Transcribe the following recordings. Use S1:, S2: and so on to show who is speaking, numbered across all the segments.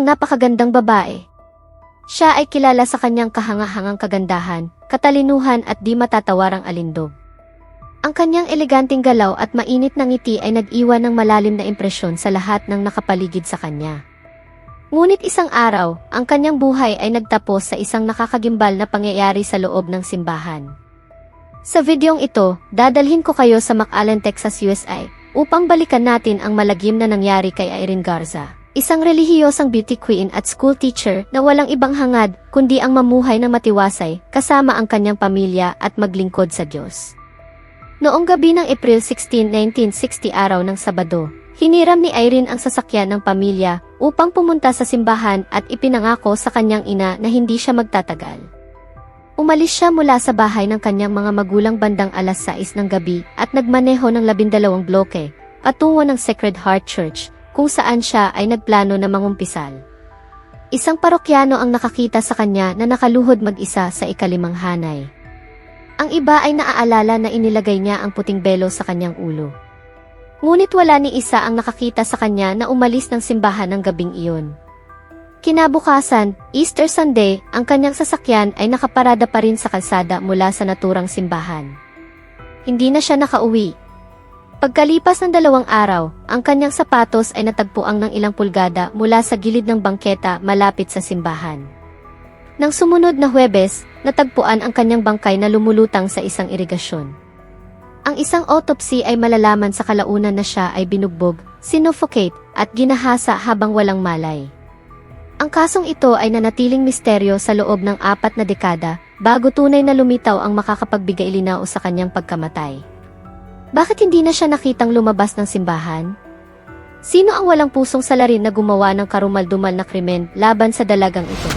S1: napakagandang babae. Siya ay kilala sa kanyang kahanga-hangang kagandahan, katalinuhan at di matatawarang alindog. Ang kanyang eleganteng galaw at mainit na ngiti ay nag-iwan ng malalim na impresyon sa lahat ng nakapaligid sa kanya. Ngunit isang araw, ang kanyang buhay ay nagtapos sa isang nakakagimbal na pangyayari sa loob ng simbahan. Sa videong ito, dadalhin ko kayo sa McAllen, Texas, USA, upang balikan natin ang malagim na nangyari kay Irene Garza, isang relihiyosang beauty queen at school teacher na walang ibang hangad kundi ang mamuhay na matiwasay kasama ang kanyang pamilya at maglingkod sa Diyos. Noong gabi ng April 16, 1960, araw ng Sabado, hiniram ni Irene ang sasakyan ng pamilya upang pumunta sa simbahan at ipinangako sa kanyang ina na hindi siya magtatagal. Umalis siya mula sa bahay ng kanyang mga magulang bandang alas 6 ng gabi at nagmaneho ng 12 bloke patungo ng Sacred Heart Church kung saan siya ay nagplano na mangumpisal. Isang parokyano ang nakakita sa kanya na nakaluhod mag-isa sa ikalimang hanay. Ang iba ay naaalala na inilagay niya ang puting belo sa kanyang ulo. Ngunit wala ni isa ang nakakita sa kanya na umalis ng simbahan ng gabing iyon. Kinabukasan, Easter Sunday, ang kanyang sasakyan ay nakaparada pa rin sa kalsada mula sa naturang simbahan. Hindi na siya nakauwi. Pagkalipas ng 2 araw, ang kanyang sapatos ay natagpuan ng ilang pulgada mula sa gilid ng bangketa malapit sa simbahan. Nang sumunod na Huwebes, natagpuan ang kanyang bangkay na lumulutang sa isang irigasyon. Ang isang autopsy ay malalaman sa kalaunan na siya ay binugbog, sinuffocate, at ginahasa habang walang malay. Ang kasong ito ay nanatiling misteryo sa loob ng 4 na dekada, bago tunay na lumitaw ang makakapagbigay linaw sa kanyang pagkamatay. Bakit hindi na siya nakitang lumabas ng simbahan? Sino ang walang pusong salarin na gumawa ng karumal-dumal na krimen laban sa dalagang ito?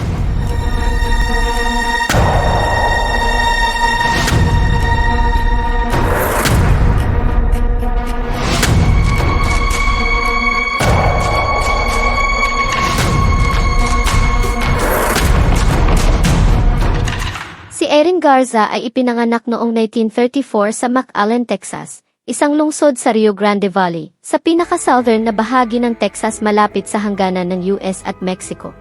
S1: Si Irene Garza ay ipinanganak noong 1934 sa McAllen, Texas, isang lungsod sa Rio Grande Valley, sa pinaka-southern na bahagi ng Texas malapit sa hangganan ng US at Mexico.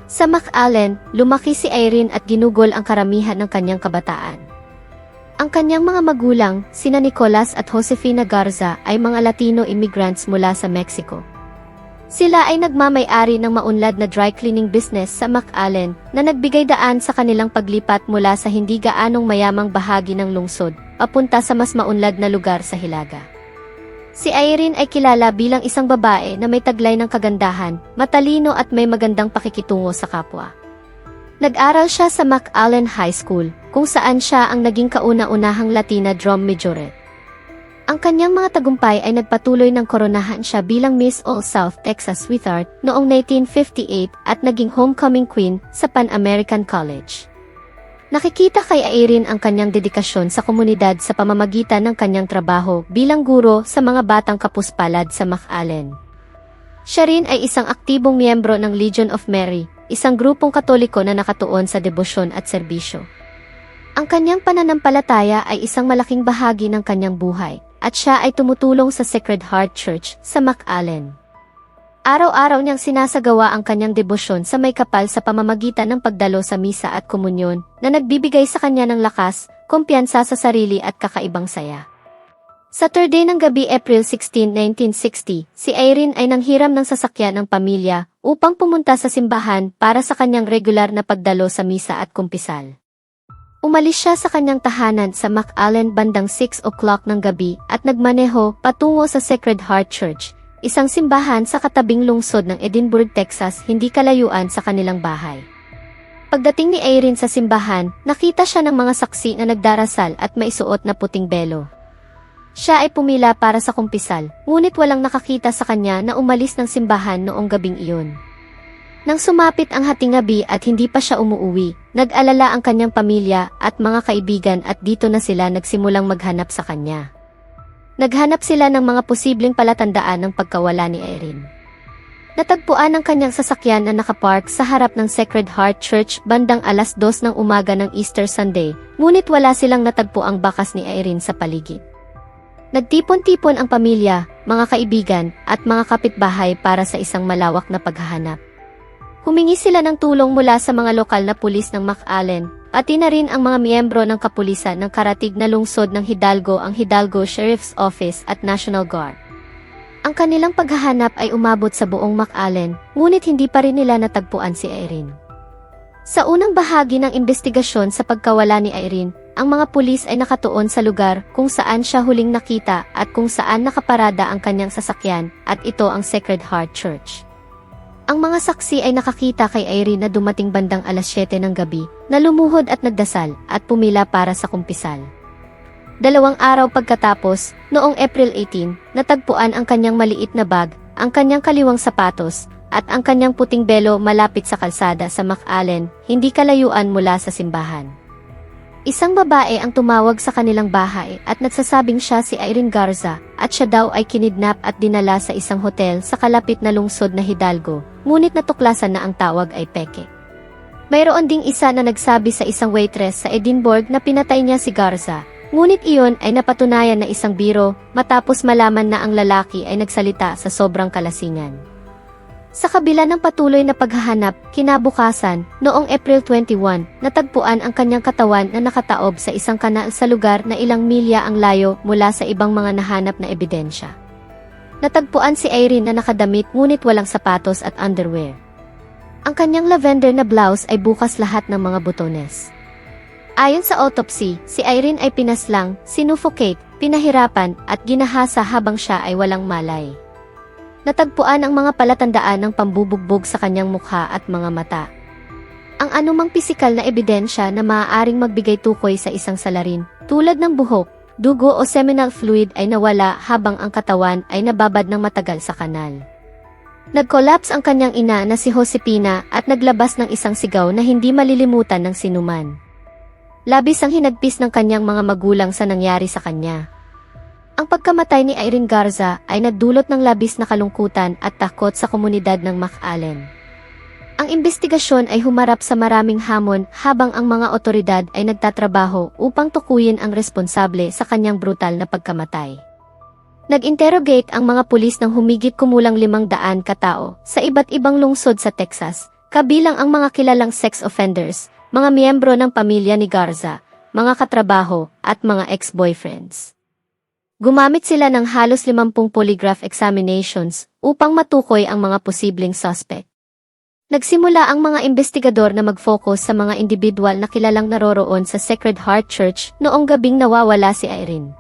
S1: Sa McAllen, lumaki si Irene at ginugol ang karamihan ng kanyang kabataan. Ang kanyang mga magulang, sina Nicolas at Josefina Garza, ay mga Latino immigrants mula sa Mexico. Sila ay nagmamay-ari ng maunlad na dry cleaning business sa McAllen na nagbigay daan sa kanilang paglipat mula sa hindi gaanong mayamang bahagi ng lungsod, papunta sa mas maunlad na lugar sa Hilaga. Si Irene ay kilala bilang isang babae na may taglay ng kagandahan, matalino at may magandang pakikitungo sa kapwa. Nag-aral siya sa McAllen High School, kung saan siya ang naging kauna-unahang Latina drum majorette. Ang kanyang mga tagumpay ay nagpatuloy ng koronahan siya bilang Miss All South Texas Sweetheart noong 1958 at naging homecoming queen sa Pan American College. Nakikita kay Irene ang kanyang dedikasyon sa komunidad sa pamamagitan ng kanyang trabaho bilang guro sa mga batang kapuspalad sa McAllen. Siya rin ay isang aktibong miyembro ng Legion of Mary, isang grupong Katoliko na nakatuon sa debosyon at serbisyo. Ang kanyang pananampalataya ay isang malaking bahagi ng kanyang buhay, at siya ay tumutulong sa Sacred Heart Church sa McAllen. Araw-araw niyang sinasagawa ang kanyang debosyon sa may kapal sa pamamagitan ng pagdalo sa misa at komunyon na nagbibigay sa kanya ng lakas, kumpiyansa sa sarili at kakaibang saya. Sa Saturday ng gabi, April 16, 1960, si Irene ay nanghiram ng sasakyan ng pamilya upang pumunta sa simbahan para sa kanyang regular na pagdalo sa misa at kumpisal. Umalis siya sa kanyang tahanan sa McAllen bandang 6 o'clock ng gabi at nagmaneho patungo sa Sacred Heart Church, isang simbahan sa katabing lungsod ng Edinburgh, Texas, hindi kalayuan sa kanilang bahay. Pagdating ni Irene sa simbahan, nakita siya ng mga saksi na nagdarasal at may suot na puting belo. Siya ay pumila para sa kumpisal, ngunit walang nakakita sa kanya na umalis ng simbahan noong gabing iyon. Nang sumapit ang hating gabi at hindi pa siya umuuwi, nag-alala ang kanyang pamilya at mga kaibigan at dito na sila nagsimulang maghanap sa kanya. Naghanap sila ng mga posibleng palatandaan ng pagkawala ni Irene. Natagpuan ang kanyang sasakyan na nakapark sa harap ng Sacred Heart Church bandang alas 2 ng umaga ng Easter Sunday, ngunit wala silang natagpuang bakas ni Irene sa paligid. Nagtipon-tipon ang pamilya, mga kaibigan, at mga kapitbahay para sa isang malawak na paghahanap. Humingi sila ng tulong mula sa mga lokal na pulis ng McAllen, pati na rin ang mga miyembro ng kapulisan ng karatig na lungsod ng Hidalgo, ang Hidalgo Sheriff's Office at National Guard. Ang kanilang paghahanap ay umabot sa buong McAllen, ngunit hindi pa rin nila natagpuan si Irene. Sa unang bahagi ng investigasyon sa pagkawala ni Irene, ang mga pulis ay nakatuon sa lugar kung saan siya huling nakita at kung saan nakaparada ang kanyang sasakyan, at ito ang Sacred Heart Church. Ang mga saksi ay nakakita kay Irene na dumating bandang alas 7 ng gabi, na lumuhod at nagdasal, at pumila para sa kumpisal. 2 araw pagkatapos, noong April 18, natagpuan ang kanyang maliit na bag, ang kanyang kaliwang sapatos, at ang kanyang puting belo malapit sa kalsada sa McAllen, hindi kalayuan mula sa simbahan. Isang babae ang tumawag sa kanilang bahay at nagsasabing siya si Irene Garza, at siya daw ay kinidnap at dinala sa isang hotel sa kalapit na lungsod na Hidalgo, ngunit natuklasan na ang tawag ay peke. Mayroon ding isa na nagsabi sa isang waitress sa Edinburgh na pinatay niya si Garza, ngunit iyon ay napatunayan na isang biro matapos malaman na ang lalaki ay nagsalita sa sobrang kalasingan. Sa kabila ng patuloy na paghahanap, kinabukasan, noong April 21, natagpuan ang kanyang katawan na nakataob sa isang kanal sa lugar na ilang milya ang layo mula sa ibang mga nahanap na ebidensya. Natagpuan si Irene na nakadamit ngunit walang sapatos at underwear. Ang kanyang lavender na blouse ay bukas lahat ng mga butones. Ayon sa autopsy, si Irene ay pinaslang, sinuffocate, pinahirapan, at ginahasa habang siya ay walang malay. Natagpuan ang mga palatandaan ng pambubugbog sa kanyang mukha at mga mata. Ang anumang pisikal na ebidensya na maaaring magbigay tukoy sa isang salarin, tulad ng buhok, dugo o seminal fluid ay nawala habang ang katawan ay nababad ng matagal sa kanal. Nag-collapse ang kanyang ina na si Josepina at naglabas ng isang sigaw na hindi malilimutan ng sinuman. Labis ang hinagpis ng kanyang mga magulang sa nangyari sa kanya. Ang pagkamatay ni Irene Garza ay nagdulot ng labis na kalungkutan at takot sa komunidad ng McAllen. Ang investigasyon ay humarap sa maraming hamon habang ang mga otoridad ay nagtatrabaho upang tukuyin ang responsable sa kanyang brutal na pagkamatay. Nag-interrogate ang mga pulis ng humigit kumulang 500 katao sa iba't ibang lungsod sa Texas, kabilang ang mga kilalang sex offenders, mga miyembro ng pamilya ni Garza, mga katrabaho, at mga ex-boyfriends. Gumamit sila ng halos 50 polygraph examinations upang matukoy ang mga posibleng suspect. Nagsimula ang mga investigador na mag-focus sa mga individual na kilalang naroroon sa Sacred Heart Church noong gabing nawawala si Irene.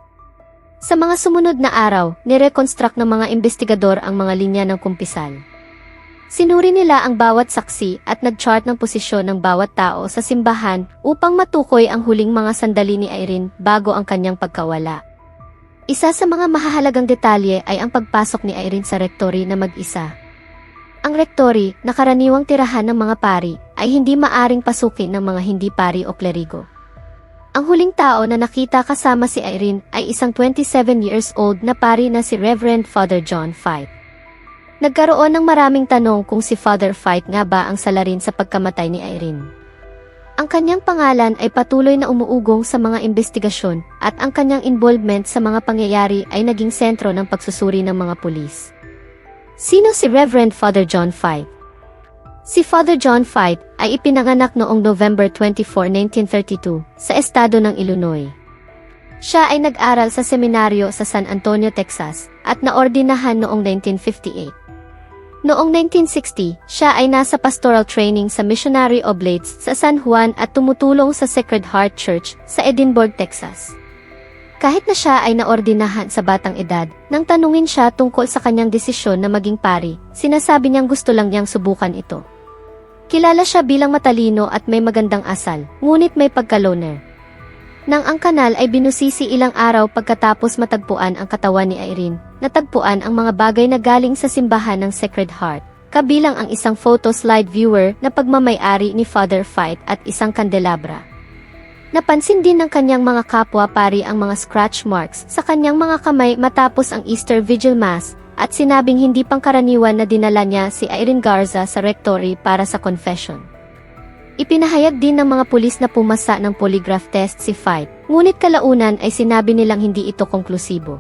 S1: Sa mga sumunod na araw, nireconstruct ng mga investigador ang mga linya ng kumpisal. Sinuri nila ang bawat saksi at nag-chart ng posisyon ng bawat tao sa simbahan upang matukoy ang huling mga sandali ni Irene bago ang kanyang pagkawala. Isa sa mga mahahalagang detalye ay ang pagpasok ni Irene sa rectory na mag-isa. Ang rectory, na karaniwang tirahan ng mga pari, ay hindi maaring pasukin ng mga hindi pari o klerigo. Ang huling tao na nakita kasama si Irene ay isang 27 years old na pari na si Reverend Father John Fight. Nagkaroon ng maraming tanong kung si Father Fight nga ba ang salarin sa pagkamatay ni Irene. Ang kanyang pangalan ay patuloy na umuugong sa mga investigasyon at ang kanyang involvement sa mga pangyayari ay naging sentro ng pagsusuri ng mga pulis. Sino si Reverend Father John Fight? Si Father John Fight ay ipinanganak noong November 24, 1932 sa estado ng Illinois. Siya ay nag-aral sa seminaryo sa San Antonio, Texas at naordinahan noong 1958. Noong 1960, siya ay nasa pastoral training sa Missionary Oblates sa San Juan at tumutulong sa Sacred Heart Church sa Edinburgh, Texas. Kahit na siya ay naordinahan sa batang edad, nang tanungin siya tungkol sa kanyang desisyon na maging pari, sinasabi niyang gusto lang niyang subukan ito. Kilala siya bilang matalino at may magandang asal, ngunit may pagka-loner. Nang ang kanal ay binusisi ilang araw pagkatapos matagpuan ang katawan ni Irene, natagpuan ang mga bagay na galing sa simbahan ng Sacred Heart, kabilang ang isang photo slide viewer na pagmamay-ari ni Father Fight at isang kandelabra. Napansin din ng kanyang mga kapwa pari ang mga scratch marks sa kanyang mga kamay matapos ang Easter Vigil Mass, at sinabing hindi pangkaraniwan na dinala niya si Irene Garza sa rectory para sa confession. Ipinahayag din ng mga pulis na pumasa ng polygraph test si Fight, ngunit kalaunan ay sinabi nilang hindi ito konklusibo.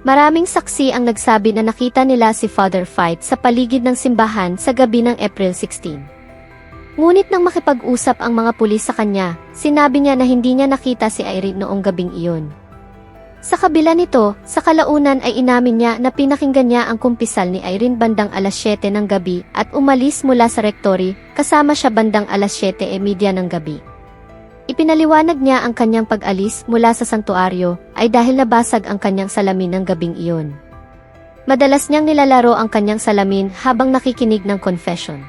S1: Maraming saksi ang nagsabi na nakita nila si Father Fight sa paligid ng simbahan sa gabi ng April 16. Ngunit nang makipag-usap ang mga pulis sa kanya, sinabi niya na hindi niya nakita si Irene noong gabing iyon. Sa kabila nito, sa kalaunan ay inamin niya na pinakinggan niya ang kumpisal ni Irene bandang alas 7 ng gabi at umalis mula sa rektory, kasama siya bandang alas 7:30 ng gabi. Ipinaliwanag niya ang kanyang pag-alis mula sa santuaryo ay dahil nabasag ang kanyang salamin ng gabing iyon. Madalas niyang nilalaro ang kanyang salamin habang nakikinig ng confession.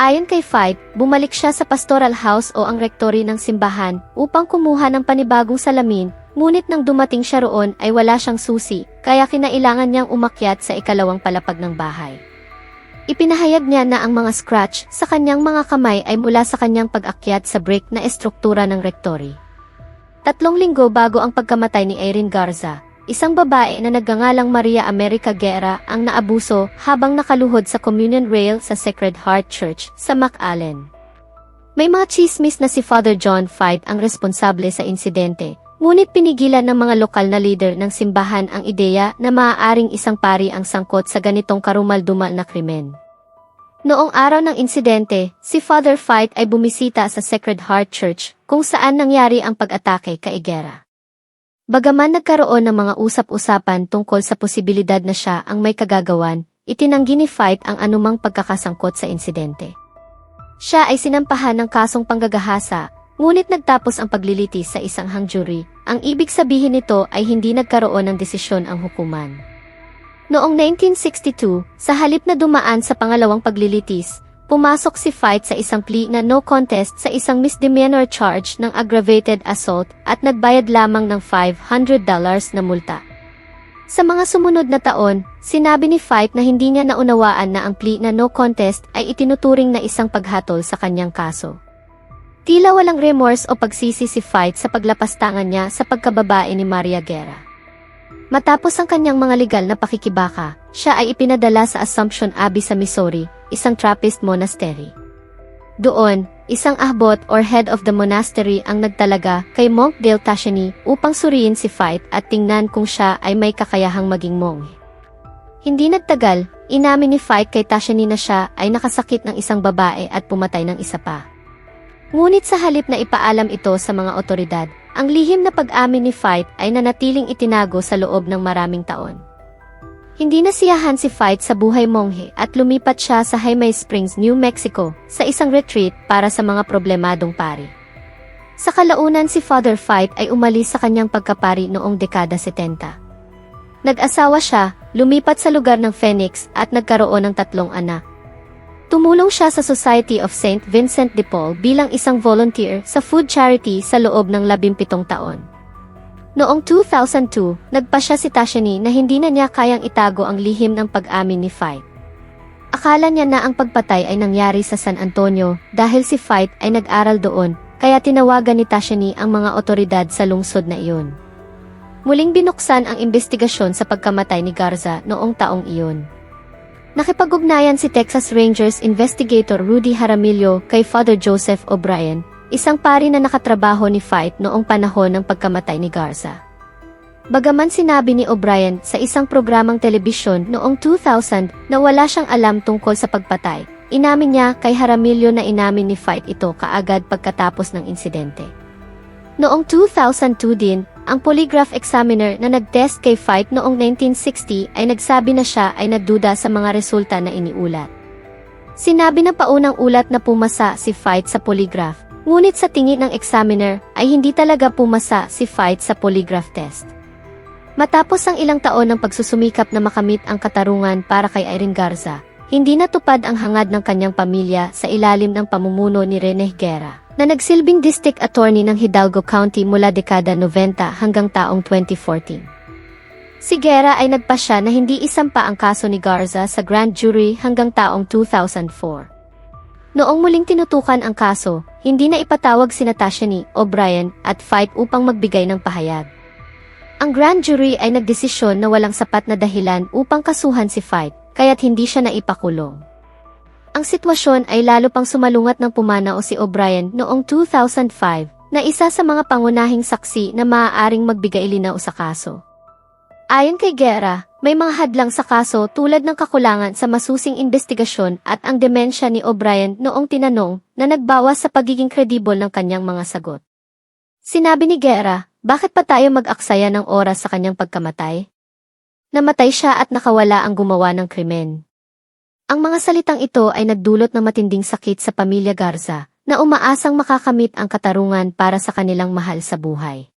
S1: Ayon kay Fight, bumalik siya sa pastoral house o ang rektory ng simbahan upang kumuha ng panibagong salamin, ngunit nang dumating siya roon ay wala siyang susi, kaya kinailangan niyang umakyat sa ikalawang palapag ng bahay. Ipinahayag niya na ang mga scratch sa kanyang mga kamay ay mula sa kanyang pag-akyat sa brick na estruktura ng rektory. 3 linggo bago ang pagkamatay ni Irene Garza, isang babae na nagngangalang Maria America Guerra ang naabuso habang nakaluhod sa communion rail sa Sacred Heart Church sa McAllen. May mga chismis na si Father John Fight ang responsable sa insidente, ngunit pinigilan ng mga lokal na leader ng simbahan ang ideya na maaaring isang pari ang sangkot sa ganitong karumal-dumal na krimen. Noong araw ng insidente, si Father Fight ay bumisita sa Sacred Heart Church kung saan nangyari ang pag-atake kay Guerra. Bagaman nagkaroon ng mga usap-usapan tungkol sa posibilidad na siya ang may kagagawan, itinanggi ni Fight ang anumang pagkakasangkot sa insidente. Siya ay sinampahan ng kasong panggagahasa, ngunit nagtapos ang paglilitis sa isang hung jury. Ang ibig sabihin nito ay hindi nagkaroon ng desisyon ang hukuman. Noong 1962, sa halip na dumaan sa pangalawang paglilitis, pumasok si Fight sa isang plea na no contest sa isang misdemeanor charge ng aggravated assault at nagbayad lamang ng $500 na multa. Sa mga sumunod na taon, sinabi ni Fight na hindi niya naunawaan na ang plea na no contest ay itinuturing na isang paghatol sa kanyang kaso. Tila walang remorse o pagsisi si Fight sa paglapastangan niya sa pagkababae ni Maria Guerra. Matapos ang kanyang mga legal na pakikibaka, siya ay ipinadala sa Assumption Abbey sa Missouri, isang Trappist monastery. Doon, isang ahbot or head of the monastery ang nagtalaga kay Monk Dale Tashani upang suriin si Fight at tingnan kung siya ay may kakayahang maging monghe. Hindi nagtagal, inamin ni Fight kay Tashani na siya ay nakasakit ng isang babae at pumatay ng isa pa. Ngunit sa halip na ipaalam ito sa mga otoridad, ang lihim na pag-amin ni Fight ay nanatiling itinago sa loob ng maraming taon. Hindi nasiyahan si Fight sa buhay monghe at lumipat siya sa Jaime Springs, New Mexico, sa isang retreat para sa mga problemadong pari. Sa kalaunan si Father Fight ay umalis sa kanyang pagkapari noong dekada 70. Nag-asawa siya, lumipat sa lugar ng Phoenix at nagkaroon ng 3 anak. Tumulong siya sa Society of St. Vincent de Paul bilang isang volunteer sa food charity sa loob ng 17 taon. Noong 2002, nagpasya si Tashani na hindi na niya kayang itago ang lihim ng pag-amin ni Fight. Akala niya na ang pagpatay ay nangyari sa San Antonio dahil si Fight ay nag-aral doon, kaya tinawagan ni Tashani ang mga otoridad sa lungsod na iyon. Muling binuksan ang investigasyon sa pagkamatay ni Garza noong taong iyon. Nakipag-ugnayan si Texas Rangers investigator Rudy Jaramillo kay Father Joseph O'Brien, isang pari na nakatrabaho ni Fight noong panahon ng pagkamatay ni Garza. Bagaman sinabi ni O'Brien sa isang programang telebisyon noong 2000 na wala siyang alam tungkol sa pagpatay, inamin niya kay Jaramillo na inamin ni Fight ito kaagad pagkatapos ng insidente. Noong 2002 din, ang polygraph examiner na nag-test kay Fight noong 1960 ay nagsabi na siya ay nagduda sa mga resulta na iniulat. Sinabi ng paunang ulat na pumasa si Fight sa polygraph, ngunit sa tingin ng examiner ay hindi talaga pumasa si Fight sa polygraph test. Matapos ang ilang taon ng pagsusumikap na makamit ang katarungan para kay Irene Garza, hindi natupad ang hangad ng kanyang pamilya sa ilalim ng pamumuno ni Rene Guerra, na nagsilbing district attorney ng Hidalgo County mula dekada 90 hanggang taong 2014. Si Guerra ay nagpasya na hindi isampa ang kaso ni Garza sa grand jury hanggang taong 2004. Noong muling tinutukan ang kaso, hindi na ipatawag sina Tashani, O'Brien at Fight upang magbigay ng pahayag. Ang grand jury ay nagdesisyon na walang sapat na dahilan upang kasuhan si Fight, kaya't hindi siya naipakulong. Ang sitwasyon ay lalo pang sumalungat ng pumanao si O'Brien noong 2005 na isa sa mga pangunahing saksi na maaaring magbigay linaw sa kaso. Ayon kay Guerra, may mga hadlang sa kaso tulad ng kakulangan sa masusing investigasyon at ang demensya ni O'Brien noong tinanong na nagbawas sa pagiging kredibol ng kanyang mga sagot. Sinabi ni Guerra, bakit pa tayo mag-aksaya ng oras sa kanyang pagkamatay? Namatay siya at nakawala ang gumawa ng krimen. Ang mga salitang ito ay nagdulot ng matinding sakit sa pamilya Garza, na umaasang makakamit ang katarungan para sa kanilang mahal sa buhay.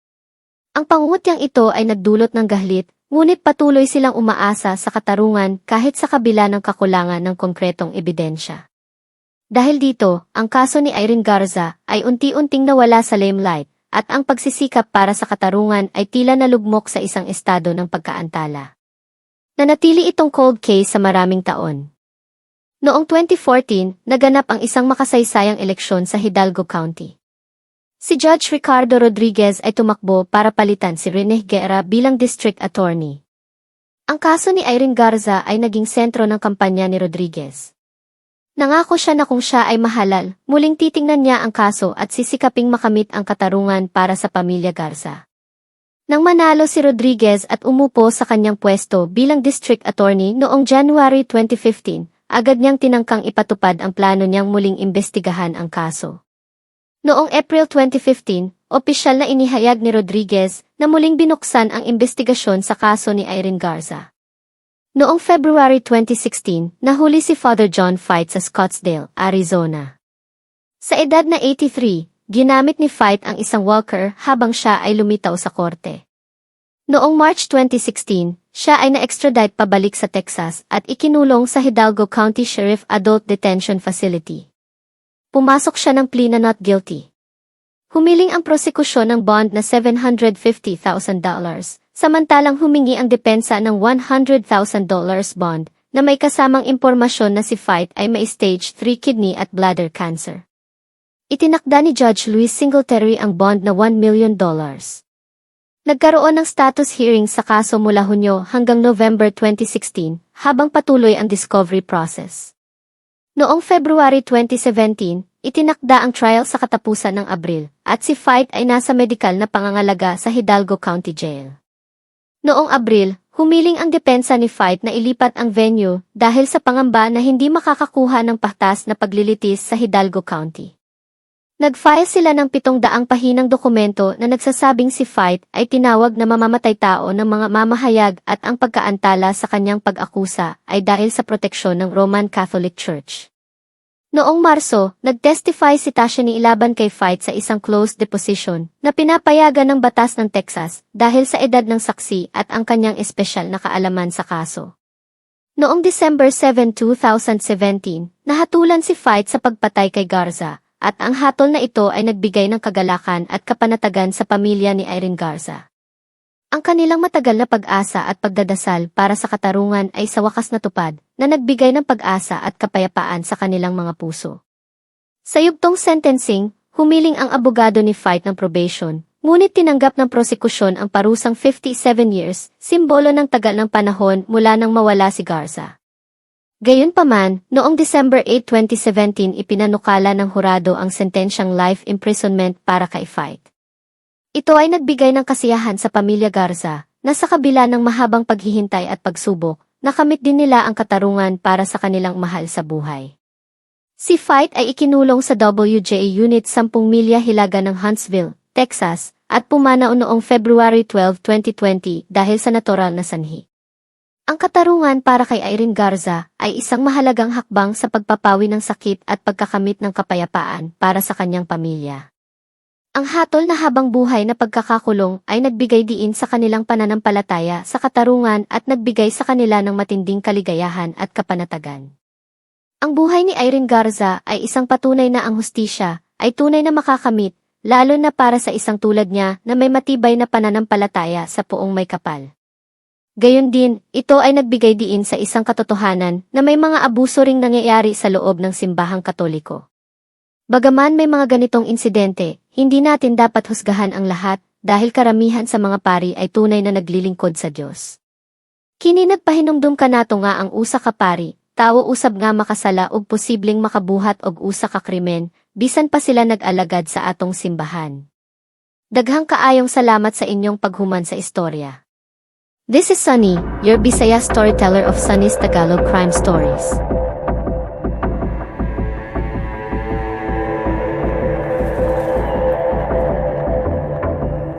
S1: Ang pangungutyang ito ay nagdulot ng gahlit, ngunit patuloy silang umaasa sa katarungan kahit sa kabila ng kakulangan ng konkretong ebidensya. Dahil dito, ang kaso ni Irene Garza ay unti-unting nawala sa limelight, at ang pagsisikap para sa katarungan ay tila nalugmok sa isang estado ng pagkaantala. Nanatili itong cold case sa maraming taon. Noong 2014, naganap ang isang makasaysayang eleksyon sa Hidalgo County. Si Judge Ricardo Rodriguez ay tumakbo para palitan si Rene Guerra bilang District Attorney. Ang kaso ni Irene Garza ay naging sentro ng kampanya ni Rodriguez. Nangako siya na kung siya ay mahalal, muling titingnan niya ang kaso at sisikaping makamit ang katarungan para sa pamilya Garza. Nang manalo si Rodriguez at umupo sa kanyang pwesto bilang District Attorney noong January 2015, agad niyang tinangkang ipatupad ang plano niyang muling imbestigahan ang kaso. Noong April 2015, opisyal na inihayag ni Rodriguez na muling binuksan ang imbestigasyon sa kaso ni Irene Garza. Noong February 2016, nahuli si Father John Fight sa Scottsdale, Arizona. Sa edad na 83, ginamit ni Fight ang isang walker habang siya ay lumitaw sa korte. Noong March 2016, siya ay na-extradite pabalik sa Texas at ikinulong sa Hidalgo County Sheriff Adult Detention Facility. Pumasok siya ng plea na not guilty. Humiling ang prosekusyon ng bond na $750,000, samantalang humingi ang depensa ng $100,000 bond na may kasamang impormasyon na si Fight ay may stage 3 kidney at bladder cancer. Itinakda ni Judge Luis Singletary ang bond na $1 million. Nagkaroon ng status hearing sa kaso mula Hunyo hanggang November 2016 habang patuloy ang discovery process. Noong February 2017, itinakda ang trial sa katapusan ng Abril, at si Fight ay nasa medikal na pangangalaga sa Hidalgo County Jail. Noong Abril, humiling ang depensa ni Fight na ilipat ang venue dahil sa pangamba na hindi makakakuha ng patas na paglilitis sa Hidalgo County. Nag-file sila ng 700 pahinang dokumento na nagsasabing si Fight ay tinawag na mamamatay tao ng mga mamahayag at ang pagkaantala sa kanyang pag-akusa ay dahil sa proteksyon ng Roman Catholic Church. Noong Marso, nag-testify si Tasha ni ilaban kay Fight sa isang closed deposition na pinapayagan ng batas ng Texas dahil sa edad ng saksi at ang kanyang espesyal na kaalaman sa kaso. Noong December 7, 2017, nahatulan si Fight sa pagpatay kay Garza, at ang hatol na ito ay nagbigay ng kagalakan at kapanatagan sa pamilya ni Irene Garza. Ang kanilang matagal na pag-asa at pagdadasal para sa katarungan ay sa wakas natupad, na nagbigay ng pag-asa at kapayapaan sa kanilang mga puso. Sa yugtong sentencing, humiling ang abogado ni Fight ng probation, ngunit tinanggap ng prosekusyon ang parusang 57 years, simbolo ng tagal ng panahon mula nang mawala si Garza. Gayunpaman, noong December 8, 2017 ipinanukala ng hurado ang sentensyang life imprisonment para kay Fight. Ito ay nagbigay ng kasiyahan sa pamilya Garza, na sa kabila ng mahabang paghihintay at pagsubok, nakamit din nila ang katarungan para sa kanilang mahal sa buhay. Si Fight ay ikinulong sa WJA Unit 10 milya hilaga ng Huntsville, Texas, at pumanaw noong February 12, 2020 dahil sa natural na sanhi. Ang katarungan para kay Irene Garza ay isang mahalagang hakbang sa pagpapawi ng sakit at pagkakamit ng kapayapaan para sa kanyang pamilya. Ang hatol na habang buhay na pagkakakulong ay nagbigay diin sa kanilang pananampalataya sa katarungan at nagbigay sa kanila ng matinding kaligayahan at kapanatagan. Ang buhay ni Irene Garza ay isang patunay na ang hustisya ay tunay na makakamit, lalo na para sa isang tulad niya na may matibay na pananampalataya sa Poong may kapal. Gayon din, ito ay nagbigay diin sa isang katotohanan na may mga abuso ring nangyayari sa loob ng simbahang Katoliko. Bagaman may mga ganitong insidente, hindi natin dapat husgahan ang lahat dahil karamihan sa mga pari ay tunay na naglilingkod sa Diyos. Kini nagpahinumdum ka nato nga ang usa ka pari, tawo usab nga makasala og posibleng makabuhat og usa ka krimen, bisan pa sila nag-alagad sa atong simbahan. Daghang kaayong salamat sa inyong paghuman sa istorya. This is Sunny, your Bisaya storyteller of Sunny's Tagalog Crime Stories.